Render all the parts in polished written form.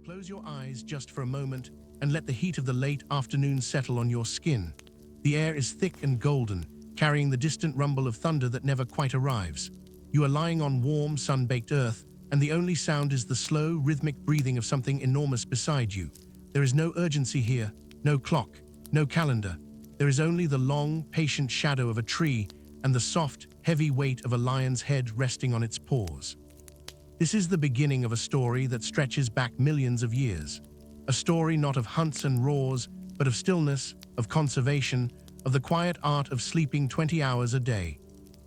Close your eyes just for a moment and let the heat of the late afternoon settle on your skin. The air is thick and golden, carrying the distant rumble of thunder that never quite arrives. You are lying on warm, sun-baked earth, and the only sound is the slow, rhythmic breathing of something enormous beside you. There is no urgency here, no clock, no calendar. There is only the long, patient shadow of a tree and the soft, heavy weight of a lion's head resting on its paws. This is the beginning of a story that stretches back millions of years. A story not of hunts and roars, but of stillness, of conservation, of the quiet art of sleeping 20 hours a day.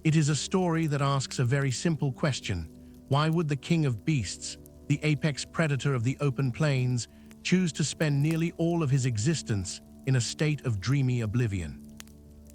It is a story that asks a very simple question. Why would the king of beasts, the apex predator of the open plains, choose to spend nearly all of his existence in a state of dreamy oblivion?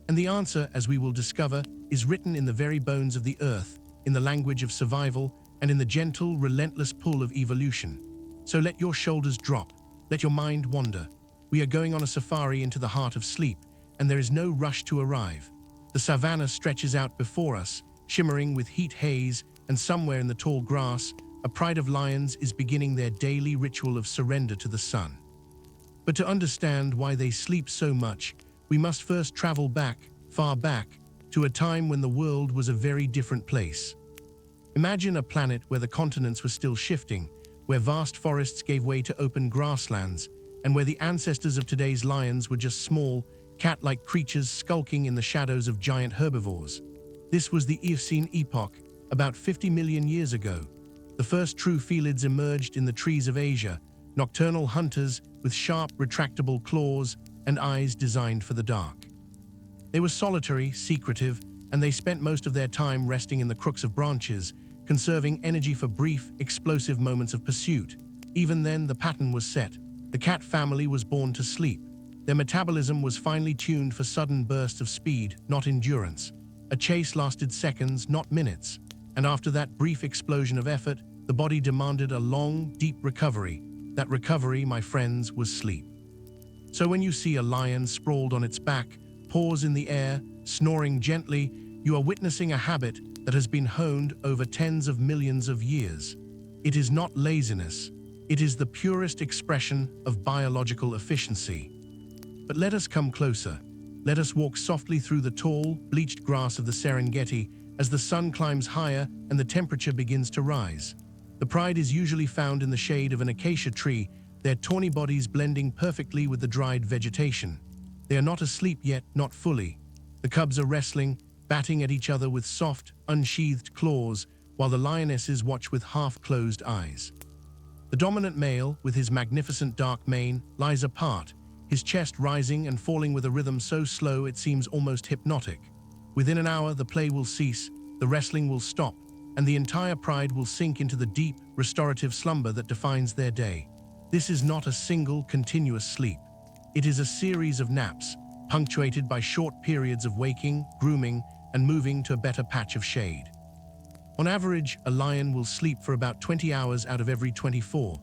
And the answer, as we will discover, is written in the very bones of the earth, in the language of survival, and in the gentle, relentless pull of evolution. So let your shoulders drop, let your mind wander. We are going on a safari into the heart of sleep, and there is no rush to arrive. The savanna stretches out before us, shimmering with heat haze, and somewhere in the tall grass, a pride of lions is beginning their daily ritual of surrender to the sun. But to understand why they sleep so much, we must first travel back, far back, to a time when the world was a very different place. Imagine a planet where the continents were still shifting, where vast forests gave way to open grasslands, and where the ancestors of today's lions were just small, cat-like creatures skulking in the shadows of giant herbivores. This was the Eocene epoch, about 50 million years ago. The first true felids emerged in the trees of Asia, nocturnal hunters with sharp, retractable claws and eyes designed for the dark. They were solitary, secretive, and they spent most of their time resting in the crooks of branches, conserving energy for brief, explosive moments of pursuit. Even then, the pattern was set. The cat family was born to sleep. Their metabolism was finely tuned for sudden bursts of speed, not endurance. A chase lasted seconds, not minutes. And after that brief explosion of effort, the body demanded a long, deep recovery. That recovery, my friends, was sleep. So when you see a lion sprawled on its back, paws in the air, snoring gently, you are witnessing a habit that has been honed over tens of millions of years. It is not laziness. It is the purest expression of biological efficiency. But let us come closer. Let us walk softly through the tall, bleached grass of the Serengeti as the sun climbs higher and the temperature begins to rise. The pride is usually found in the shade of an acacia tree, their tawny bodies blending perfectly with the dried vegetation. They are not asleep yet, not fully. The cubs are wrestling, batting at each other with soft, unsheathed claws, while the lionesses watch with half-closed eyes. The dominant male, with his magnificent dark mane, lies apart, his chest rising and falling with a rhythm so slow it seems almost hypnotic. Within an hour, the play will cease, the wrestling will stop, and the entire pride will sink into the deep, restorative slumber that defines their day. This is not a single, continuous sleep. It is a series of naps, punctuated by short periods of waking, grooming, and moving to a better patch of shade. On average, a lion will sleep for about 20 hours out of every 24.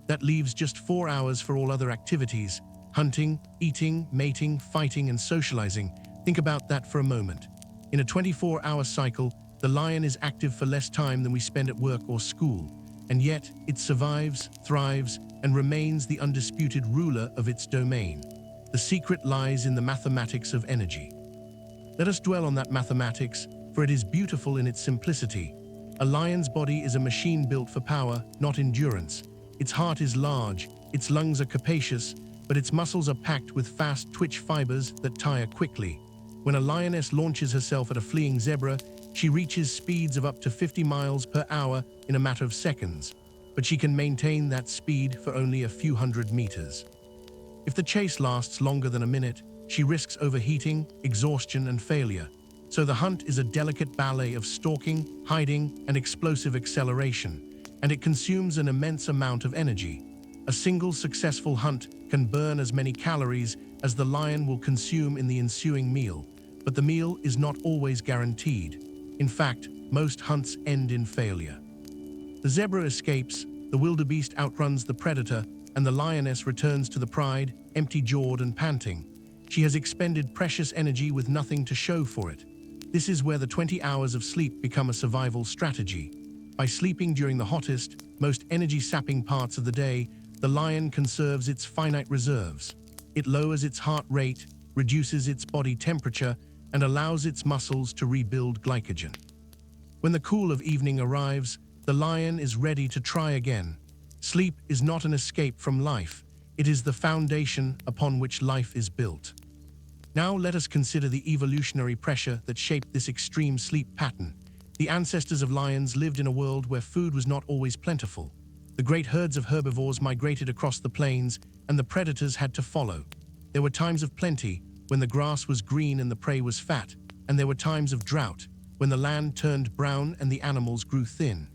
That leaves just 4 hours for all other activities: hunting, eating, mating, fighting, and socializing. Think about that for a moment. In a 24-hour cycle, the lion is active for less time than we spend at work or school, and yet it survives, thrives, and remains the undisputed ruler of its domain. The secret lies in the mathematics of energy. Let us dwell on that mathematics, for it is beautiful in its simplicity. A lion's body is a machine built for power, not endurance. Its heart is large, its lungs are capacious, but its muscles are packed with fast twitch fibers that tire quickly. When a lioness launches herself at a fleeing zebra, she reaches speeds of up to 50 miles per hour in a matter of seconds, but she can maintain that speed for only a few hundred meters. If the chase lasts longer than a minute, she risks overheating, exhaustion, and failure. So the hunt is a delicate ballet of stalking, hiding, and explosive acceleration, and it consumes an immense amount of energy. A single successful hunt can burn as many calories as the lion will consume in the ensuing meal, but the meal is not always guaranteed. In fact, most hunts end in failure. The zebra escapes, the wildebeest outruns the predator, and the lioness returns to the pride, empty-jawed and panting. She has expended precious energy with nothing to show for it. This is where the 20 hours of sleep become a survival strategy. By sleeping during the hottest, most energy-sapping parts of the day, the lion conserves its finite reserves. It lowers its heart rate, reduces its body temperature, and allows its muscles to rebuild glycogen. When the cool of evening arrives, the lion is ready to try again. Sleep is not an escape from life. It is the foundation upon which life is built. Now let us consider the evolutionary pressure that shaped this extreme sleep pattern. The ancestors of lions lived in a world where food was not always plentiful. The great herds of herbivores migrated across the plains, and the predators had to follow. There were times of plenty, when the grass was green and the prey was fat, and there were times of drought, when the land turned brown and the animals grew thin.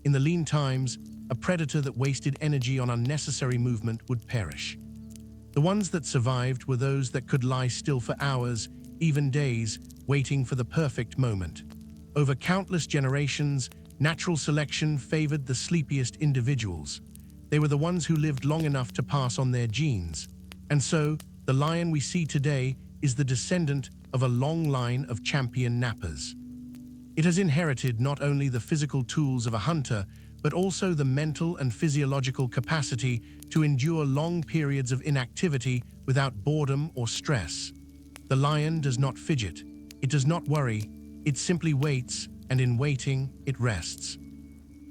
In the lean times, a predator that wasted energy on unnecessary movement would perish. The ones that survived were those that could lie still for hours, even days, waiting for the perfect moment. Over countless generations, natural selection favored the sleepiest individuals. They were the ones who lived long enough to pass on their genes. And so, the lion we see today is the descendant of a long line of champion nappers. It has inherited not only the physical tools of a hunter, but also the mental and physiological capacity to endure long periods of inactivity without boredom or stress. The lion does not fidget. It does not worry. It simply waits, and in waiting, it rests.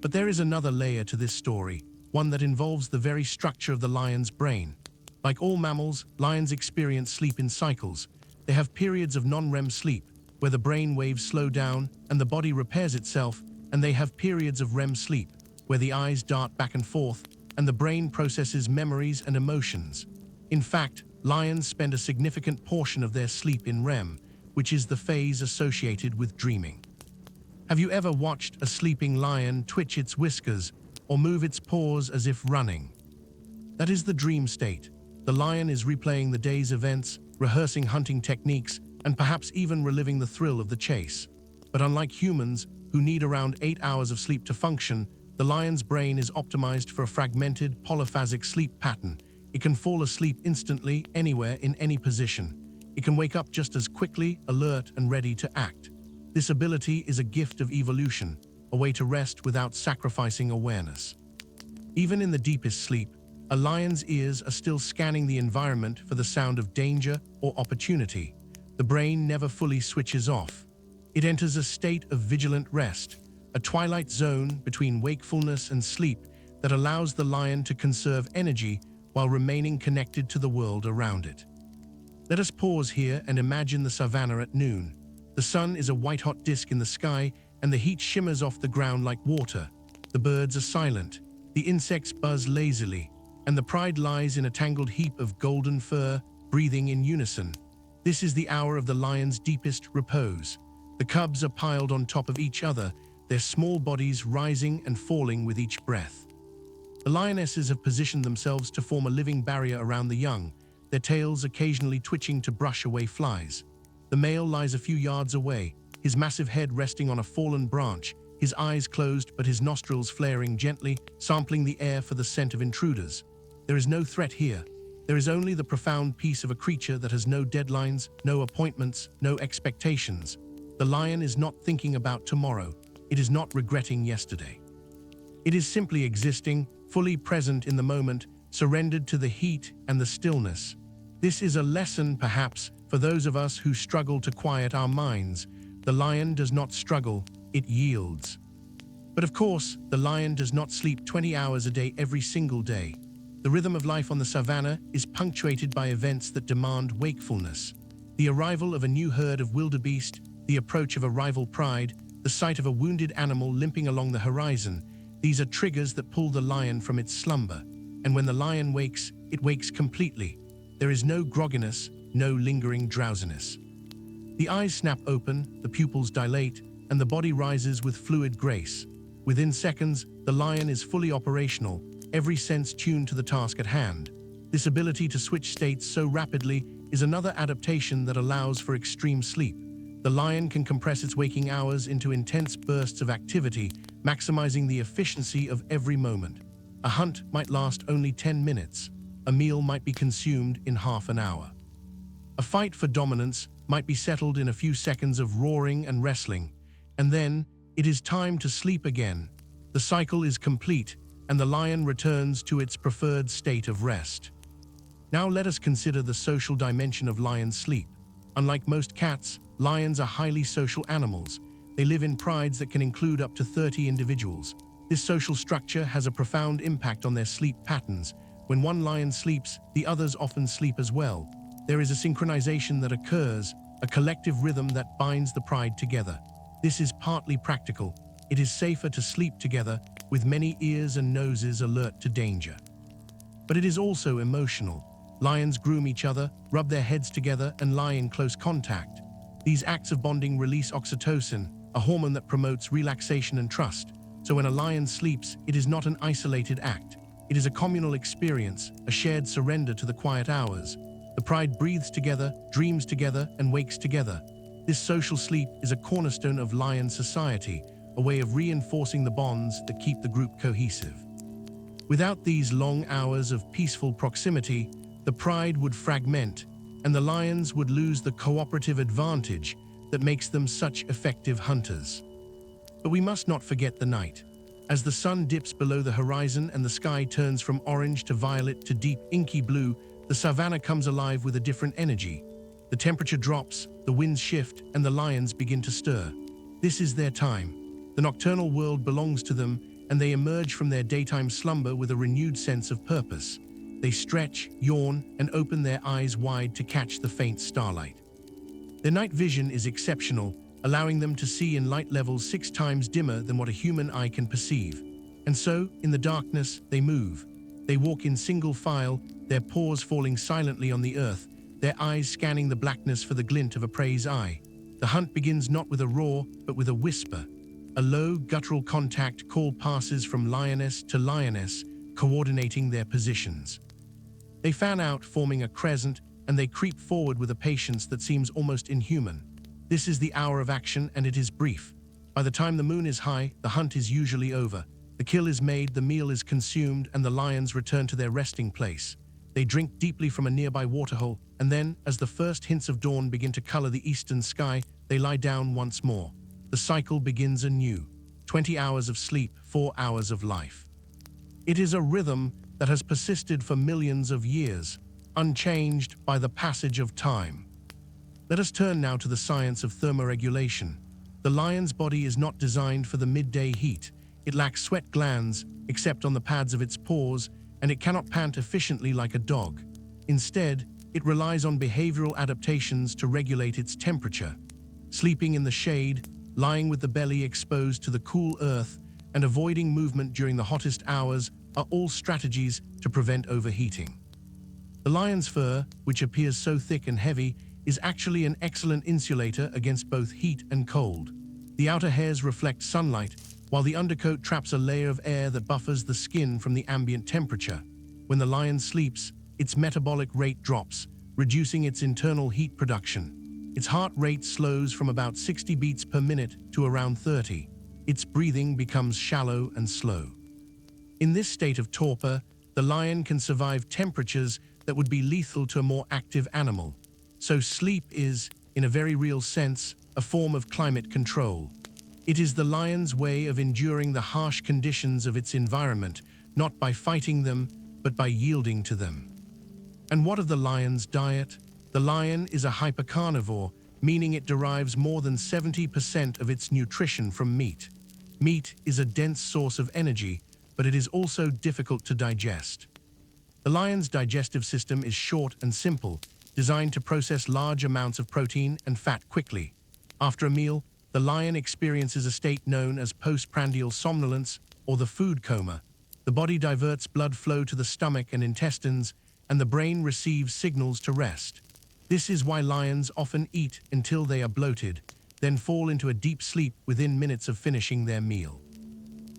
But there is another layer to this story, one that involves the very structure of the lion's brain. Like all mammals, lions experience sleep in cycles. They have periods of non-REM sleep, where the brain waves slow down and the body repairs itself, and they have periods of REM sleep, where the eyes dart back and forth and the brain processes memories and emotions. In fact, lions spend a significant portion of their sleep in REM, which is the phase associated with dreaming. Have you ever watched a sleeping lion twitch its whiskers or move its paws as if running? That is the dream state. The lion is replaying the day's events, rehearsing hunting techniques, and perhaps even reliving the thrill of the chase. But unlike humans, who need around 8 hours of sleep to function, the lion's brain is optimized for a fragmented, polyphasic sleep pattern. It can fall asleep instantly, anywhere, in any position. It can wake up just as quickly, alert and ready to act. This ability is a gift of evolution, a way to rest without sacrificing awareness. Even in the deepest sleep, a lion's ears are still scanning the environment for the sound of danger or opportunity. The brain never fully switches off. It enters a state of vigilant rest, a twilight zone between wakefulness and sleep that allows the lion to conserve energy while remaining connected to the world around it. Let us pause here and imagine the savanna at noon. The sun is a white-hot disk in the sky, and the heat shimmers off the ground like water. The birds are silent, the insects buzz lazily, and the pride lies in a tangled heap of golden fur, breathing in unison. This is the hour of the lion's deepest repose. The cubs are piled on top of each other, their small bodies rising and falling with each breath. The lionesses have positioned themselves to form a living barrier around the young, their tails occasionally twitching to brush away flies. The male lies a few yards away, his massive head resting on a fallen branch, his eyes closed but his nostrils flaring gently, sampling the air for the scent of intruders. There is no threat here. There is only the profound peace of a creature that has no deadlines, no appointments, no expectations. The lion is not thinking about tomorrow. It is not regretting yesterday. It is simply existing, fully present in the moment, surrendered to the heat and the stillness. This is a lesson, perhaps, for those of us who struggle to quiet our minds. The lion does not struggle, it yields. But of course, the lion does not sleep 20 hours a day every single day. The rhythm of life on the savanna is punctuated by events that demand wakefulness. The arrival of a new herd of wildebeest, the approach of a rival pride, the sight of a wounded animal limping along the horizon. These are triggers that pull the lion from its slumber. And when the lion wakes, it wakes completely. There is no grogginess, no lingering drowsiness. The eyes snap open, the pupils dilate, and the body rises with fluid grace. Within seconds, the lion is fully operational, every sense tuned to the task at hand. This ability to switch states so rapidly is another adaptation that allows for extreme sleep. The lion can compress its waking hours into intense bursts of activity, maximizing the efficiency of every moment. A hunt might last only 10 minutes. A meal might be consumed in half an hour. A fight for dominance might be settled in a few seconds of roaring and wrestling. And then, it is time to sleep again. The cycle is complete. and the lion returns to its preferred state of rest. Now let us consider the social dimension of lion sleep. Unlike most cats, lions are highly social animals. They live in prides that can include up to 30 individuals. This social structure has a profound impact on their sleep patterns. When one lion sleeps, the others often sleep as well. There is a synchronization that occurs, a collective rhythm that binds the pride together. This is partly practical. It is safer to sleep together, with many ears and noses alert to danger. But it is also emotional. Lions groom each other, rub their heads together, and lie in close contact. These acts of bonding release oxytocin, a hormone that promotes relaxation and trust. So when a lion sleeps, it is not an isolated act. It is a communal experience, a shared surrender to the quiet hours. The pride breathes together, dreams together, and wakes together. This social sleep is a cornerstone of lion society, a way of reinforcing the bonds that keep the group cohesive. Without these long hours of peaceful proximity, the pride would fragment, and the lions would lose the cooperative advantage that makes them such effective hunters. But we must not forget the night. As the sun dips below the horizon and the sky turns from orange to violet to deep inky blue, the savanna comes alive with a different energy. The temperature drops, the winds shift, and the lions begin to stir. This is their time. The nocturnal world belongs to them, and they emerge from their daytime slumber with a renewed sense of purpose. They stretch, yawn, and open their eyes wide to catch the faint starlight. Their night vision is exceptional, allowing them to see in light levels 6 times dimmer than what a human eye can perceive. And so, in the darkness, they move. They walk in single file, their paws falling silently on the earth, their eyes scanning the blackness for the glint of a prey's eye. The hunt begins not with a roar, but with a whisper. A low, guttural contact call passes from lioness to lioness, coordinating their positions. They fan out, forming a crescent, and they creep forward with a patience that seems almost inhuman. This is the hour of action, and it is brief. By the time the moon is high, the hunt is usually over. The kill is made, the meal is consumed, and the lions return to their resting place. They drink deeply from a nearby waterhole, and then, as the first hints of dawn begin to color the eastern sky, they lie down once more. The cycle begins anew. 20 hours of sleep, 4 hours of life. It is a rhythm that has persisted for millions of years, unchanged by the passage of time. Let us turn now to the science of thermoregulation. The lion's body is not designed for the midday heat. It lacks sweat glands, except on the pads of its paws, and it cannot pant efficiently like a dog. Instead, it relies on behavioral adaptations to regulate its temperature. Sleeping in the shade, lying with the belly exposed to the cool earth, and avoiding movement during the hottest hours are all strategies to prevent overheating. The lion's fur, which appears so thick and heavy, is actually an excellent insulator against both heat and cold. The outer hairs reflect sunlight, while the undercoat traps a layer of air that buffers the skin from the ambient temperature. When the lion sleeps, its metabolic rate drops, reducing its internal heat production. Its heart rate slows from about 60 beats per minute to around 30. Its breathing becomes shallow and slow. In this state of torpor, the lion can survive temperatures that would be lethal to a more active animal. So sleep is, in a very real sense, a form of climate control. It is the lion's way of enduring the harsh conditions of its environment, not by fighting them, but by yielding to them. And what of the lion's diet? The lion is a hypercarnivore, meaning it derives more than 70% of its nutrition from meat. Meat is a dense source of energy, but it is also difficult to digest. The lion's digestive system is short and simple, designed to process large amounts of protein and fat quickly. After a meal, the lion experiences a state known as postprandial somnolence or the food coma. The body diverts blood flow to the stomach and intestines, and the brain receives signals to rest. This is why lions often eat until they are bloated, then fall into a deep sleep within minutes of finishing their meal.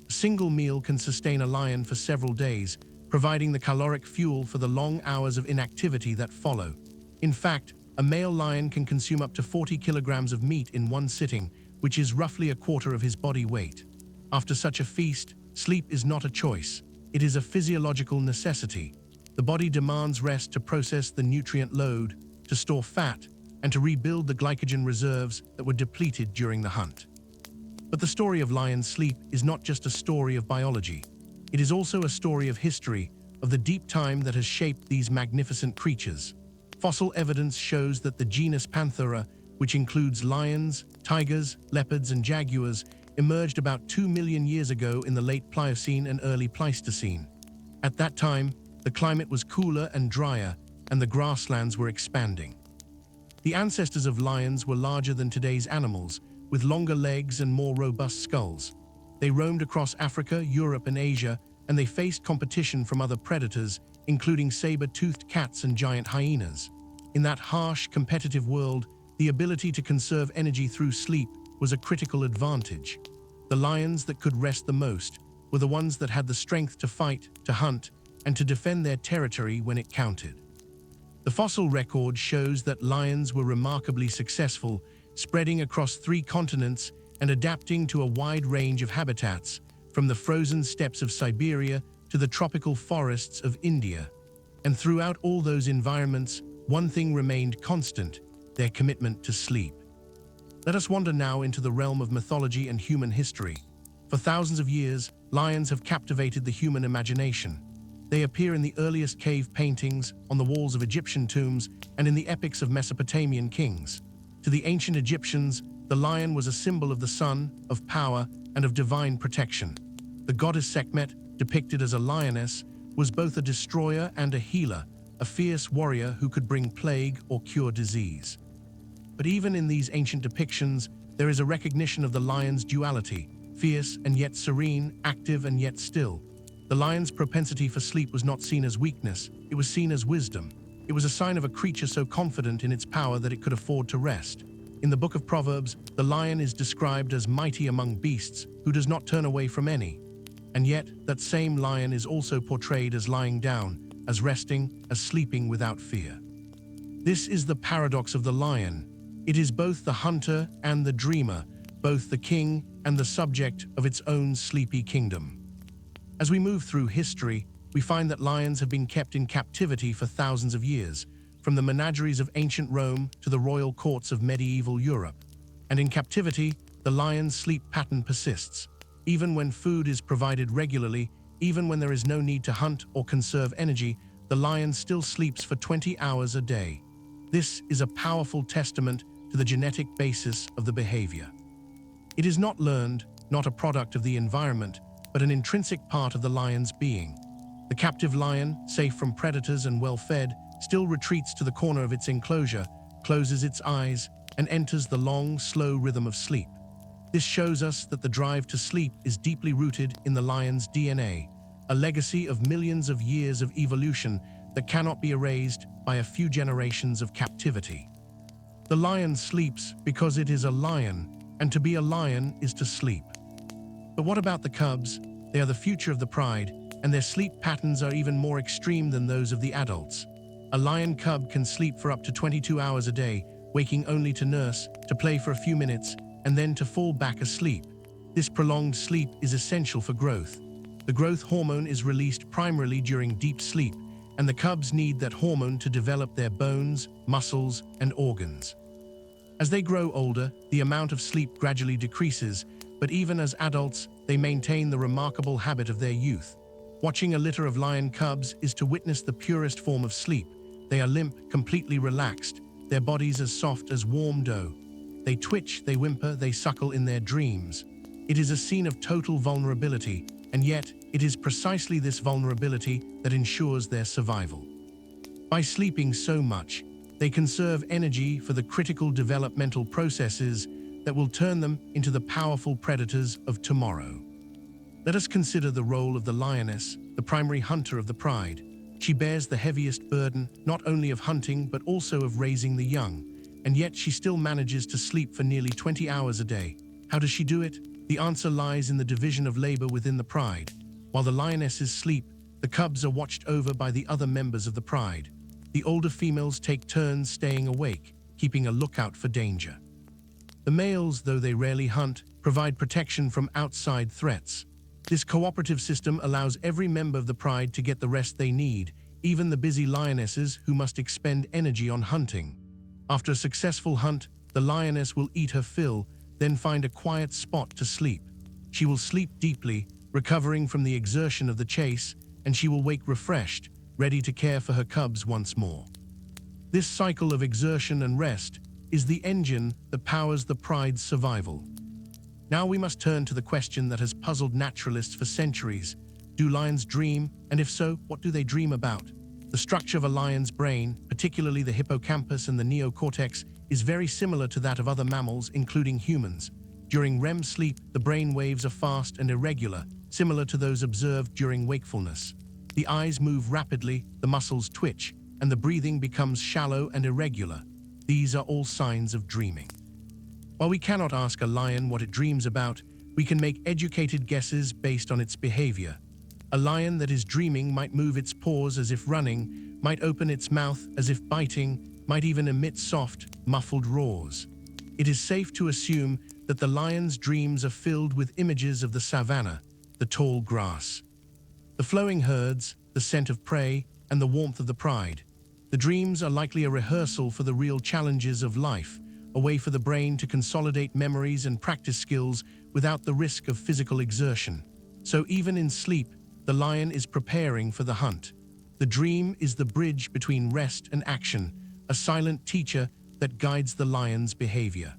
A single meal can sustain a lion for several days, providing the caloric fuel for the long hours of inactivity that follow. In fact, a male lion can consume up to 40 kilograms of meat in one sitting, which is roughly a quarter of his body weight. After such a feast, sleep is not a choice. It is a physiological necessity. The body demands rest to process the nutrient load, to store fat, and to rebuild the glycogen reserves that were depleted during the hunt. But the story of lion sleep is not just a story of biology. it is also a story of history, of the deep time that has shaped these magnificent creatures. Fossil evidence shows that the genus Panthera, which includes lions, tigers, leopards, and jaguars, emerged about 2 million years ago in the late Pliocene and early Pleistocene. At that time, the climate was cooler and drier, and the grasslands were expanding. The ancestors of lions were larger than today's animals, with longer legs and more robust skulls. They roamed across Africa, Europe, and Asia, and they faced competition from other predators, including saber-toothed cats and giant hyenas. In that harsh, competitive world, the ability to conserve energy through sleep was a critical advantage. The lions that could rest the most were the ones that had the strength to fight, to hunt, and to defend their territory when it counted. The fossil record shows that lions were remarkably successful, spreading across 3 continents and adapting to a wide range of habitats, from the frozen steppes of Siberia to the tropical forests of India. And throughout all those environments, one thing remained constant: their commitment to sleep. Let us wander now into the realm of mythology and human history. For thousands of years, lions have captivated the human imagination. They appear in the earliest cave paintings, on the walls of Egyptian tombs, and in the epics of Mesopotamian kings. To the ancient Egyptians, the lion was a symbol of the sun, of power, and of divine protection. The goddess Sekhmet, depicted as a lioness, was both a destroyer and a healer, a fierce warrior who could bring plague or cure disease. But even in these ancient depictions, there is a recognition of the lion's duality: fierce and yet serene, active and yet still. The lion's propensity for sleep was not seen as weakness, it was seen as wisdom. It was a sign of a creature so confident in its power that it could afford to rest. In the book of Proverbs, the lion is described as mighty among beasts, who does not turn away from any. And yet, that same lion is also portrayed as lying down, as resting, as sleeping without fear. This is the paradox of the lion. It is both the hunter and the dreamer, both the king and the subject of its own sleepy kingdom. As we move through history, we find that lions have been kept in captivity for thousands of years, from the menageries of ancient Rome to the royal courts of medieval Europe. And in captivity, the lion's sleep pattern persists. Even when food is provided regularly, even when there is no need to hunt or conserve energy, the lion still sleeps for 20 hours a day. This is a powerful testament to the genetic basis of the behavior. It is not learned, not a product of the environment, but an intrinsic part of the lion's being. The captive lion, safe from predators and well-fed, still retreats to the corner of its enclosure, closes its eyes, and enters the long, slow rhythm of sleep. This shows us that the drive to sleep is deeply rooted in the lion's DNA, a legacy of millions of years of evolution that cannot be erased by a few generations of captivity. The lion sleeps because it is a lion, and to be a lion is to sleep. But what about the cubs? They are the future of the pride, and their sleep patterns are even more extreme than those of the adults. A lion cub can sleep for up to 22 hours a day, waking only to nurse, to play for a few minutes, and then to fall back asleep. This prolonged sleep is essential for growth. The growth hormone is released primarily during deep sleep, and the cubs need that hormone to develop their bones, muscles, and organs. As they grow older, the amount of sleep gradually decreases, but even as adults, they maintain the remarkable habit of their youth. Watching a litter of lion cubs is to witness the purest form of sleep. They are limp, completely relaxed, their bodies as soft as warm dough. They twitch, they whimper, they suckle in their dreams. It is a scene of total vulnerability, and yet it is precisely this vulnerability that ensures their survival. By sleeping so much, they conserve energy for the critical developmental processes that will turn them into the powerful predators of tomorrow. Let us consider the role of the lioness, the primary hunter of the pride. She bears the heaviest burden, not only of hunting, but also of raising the young, and yet she still manages to sleep for nearly 20 hours a day. How does she do it? The answer lies in the division of labor within the pride. While the lionesses sleep, the cubs are watched over by the other members of the pride. The older females take turns staying awake, keeping a lookout for danger. The males, though they rarely hunt, provide protection from outside threats. This cooperative system allows every member of the pride to get the rest they need, even the busy lionesses who must expend energy on hunting. After a successful hunt, the lioness will eat her fill, then find a quiet spot to sleep. She will sleep deeply, recovering from the exertion of the chase, and she will wake refreshed, ready to care for her cubs once more. This cycle of exertion and rest is the engine that powers the pride's survival. Now we must turn to the question that has puzzled naturalists for centuries. Do lions dream? And if so, what do they dream about? The structure of a lion's brain, particularly the hippocampus and the neocortex, is very similar to that of other mammals, including humans. During REM sleep, the brain waves are fast and irregular, similar to those observed during wakefulness. The eyes move rapidly, the muscles twitch, and the breathing becomes shallow and irregular. These are all signs of dreaming. While we cannot ask a lion what it dreams about, we can make educated guesses based on its behavior. A lion that is dreaming might move its paws as if running, might open its mouth as if biting, might even emit soft, muffled roars. It is safe to assume that the lion's dreams are filled with images of the savanna, the tall grass, the flowing herds, the scent of prey, and the warmth of the pride. The dreams are likely a rehearsal for the real challenges of life, a way for the brain to consolidate memories and practice skills without the risk of physical exertion. So even in sleep, the lion is preparing for the hunt. The dream is the bridge between rest and action, a silent teacher that guides the lion's behavior.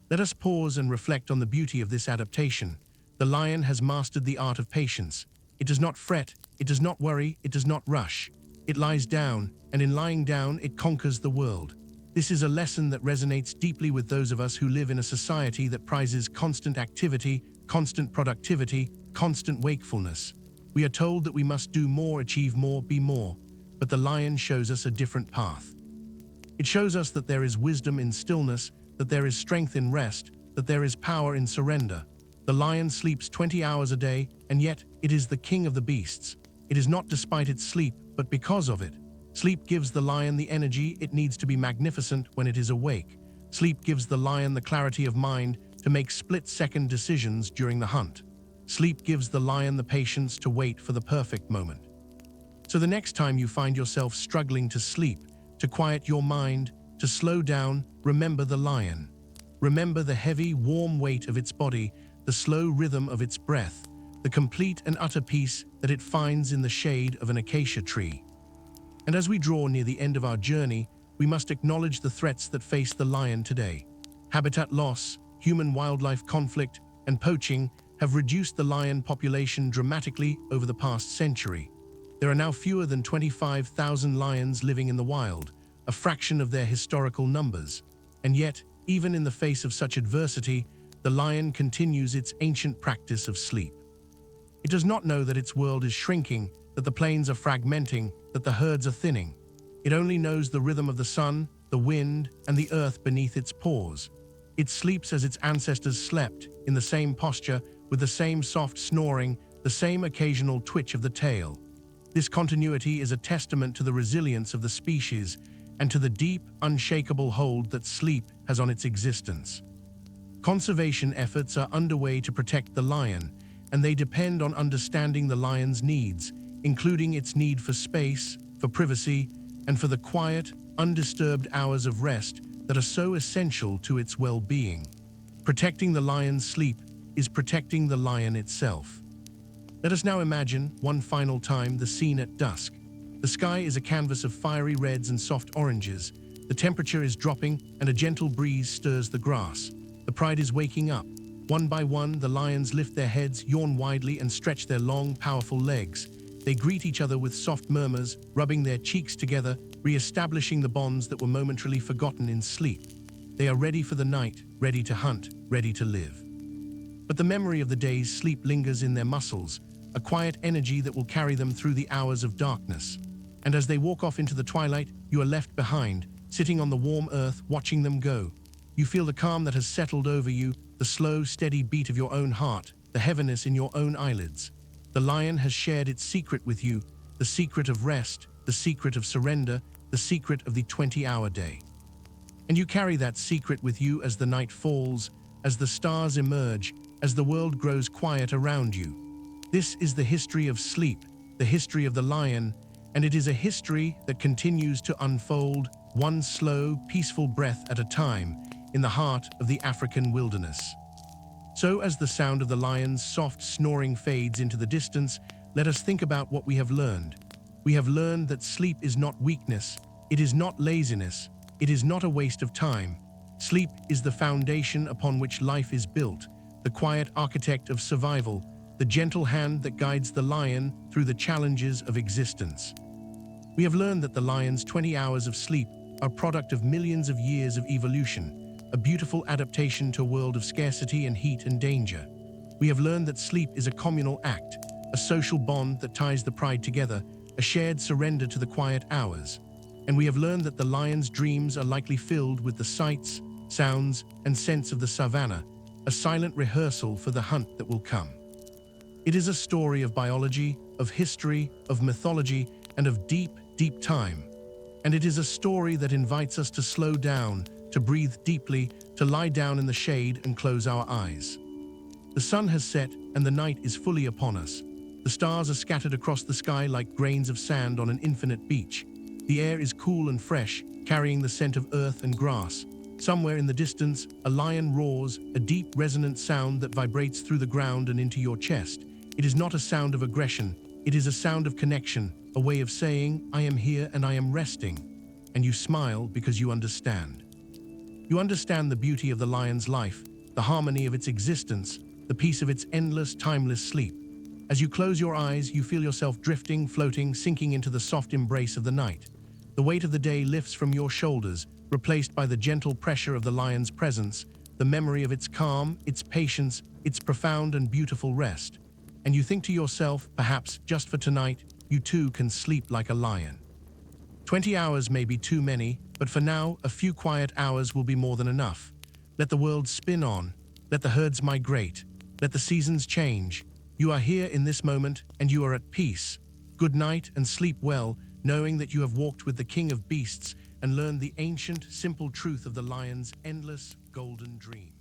Let us pause and reflect on the beauty of this adaptation. The lion has mastered the art of patience. It does not fret, it does not worry, it does not rush. It lies down, and in lying down, it conquers the world. This is a lesson that resonates deeply with those of us who live in a society that prizes constant activity, constant productivity, constant wakefulness. We are told that we must do more, achieve more, be more, but the lion shows us a different path. It shows us that there is wisdom in stillness, that there is strength in rest, that there is power in surrender. The lion sleeps 20 hours a day, and yet it is the king of the beasts. It is not despite its sleep, but because of it. Sleep gives the lion the energy it needs to be magnificent when it is awake. Sleep gives the lion the clarity of mind to make split-second decisions during the hunt. Sleep gives the lion the patience to wait for the perfect moment. So the next time you find yourself struggling to sleep, to quiet your mind, to slow down, remember the lion. Remember the heavy, warm weight of its body, the slow rhythm of its breath, the complete and utter peace that it finds in the shade of an acacia tree. And as we draw near the end of our journey, we must acknowledge the threats that face the lion today. Habitat loss, human-wildlife conflict, and poaching have reduced the lion population dramatically over the past century. There are now fewer than 25,000 lions living in the wild, a fraction of their historical numbers. And yet, even in the face of such adversity, the lion continues its ancient practice of sleep. It does not know that its world is shrinking, that the plains are fragmenting, that the herds are thinning. It only knows the rhythm of the sun, the wind, and the earth beneath its paws. It sleeps as its ancestors slept, in the same posture, with the same soft snoring, the same occasional twitch of the tail. This continuity is a testament to the resilience of the species and to the deep, unshakable hold that sleep has on its existence. Conservation efforts are underway to protect the lion, and they depend on understanding the lion's needs, including its need for space, for privacy, and for the quiet, undisturbed hours of rest that are so essential to its well-being. Protecting the lion's sleep is protecting the lion itself. Let us now imagine, one final time, the scene at dusk. The sky is a canvas of fiery reds and soft oranges. The temperature is dropping, and a gentle breeze stirs the grass. The pride is waking up. One by one, the lions lift their heads, yawn widely, and stretch their long, powerful legs. They greet each other with soft murmurs, rubbing their cheeks together, re-establishing the bonds that were momentarily forgotten in sleep. They are ready for the night, ready to hunt, ready to live. But the memory of the day's sleep lingers in their muscles, a quiet energy that will carry them through the hours of darkness. And as they walk off into the twilight, you are left behind, sitting on the warm earth, watching them go. You feel the calm that has settled over you, the slow, steady beat of your own heart, the heaviness in your own eyelids. The lion has shared its secret with you, the secret of rest, the secret of surrender, the secret of the 20-hour day. And you carry that secret with you as the night falls, as the stars emerge, as the world grows quiet around you. This is the history of sleep, the history of the lion, and it is a history that continues to unfold, one slow, peaceful breath at a time, in the heart of the African wilderness. So as the sound of the lion's soft snoring fades into the distance, let us think about what we have learned. We have learned that sleep is not weakness, it is not laziness, it is not a waste of time. Sleep is the foundation upon which life is built, the quiet architect of survival, the gentle hand that guides the lion through the challenges of existence. We have learned that the lion's 20 hours of sleep are a product of millions of years of evolution, a beautiful adaptation to a world of scarcity and heat and danger. We have learned that sleep is a communal act, a social bond that ties the pride together, a shared surrender to the quiet hours. And we have learned that the lion's dreams are likely filled with the sights, sounds, and scents of the savanna, a silent rehearsal for the hunt that will come. It is a story of biology, of history, of mythology, and of deep, deep time. And it is a story that invites us to slow down, to breathe deeply, to lie down in the shade and close our eyes. The sun has set and the night is fully upon us. The stars are scattered across the sky like grains of sand on an infinite beach. The air is cool and fresh, carrying the scent of earth and grass. Somewhere in the distance, a lion roars, a deep, resonant sound that vibrates through the ground and into your chest. It is not a sound of aggression, it is a sound of connection, a way of saying, I am here and I am resting. And you smile because you understand. You understand the beauty of the lion's life, the harmony of its existence, the peace of its endless, timeless sleep. As you close your eyes, you feel yourself drifting, floating, sinking into the soft embrace of the night. The weight of the day lifts from your shoulders, replaced by the gentle pressure of the lion's presence, the memory of its calm, its patience, its profound and beautiful rest. And you think to yourself, perhaps just for tonight, you too can sleep like a lion. 20 hours may be too many, but for now, a few quiet hours will be more than enough. Let the world spin on, let the herds migrate, let the seasons change. You are here in this moment, and you are at peace. Good night and sleep well, knowing that you have walked with the king of beasts and learned the ancient, simple truth of the lion's endless, golden dream.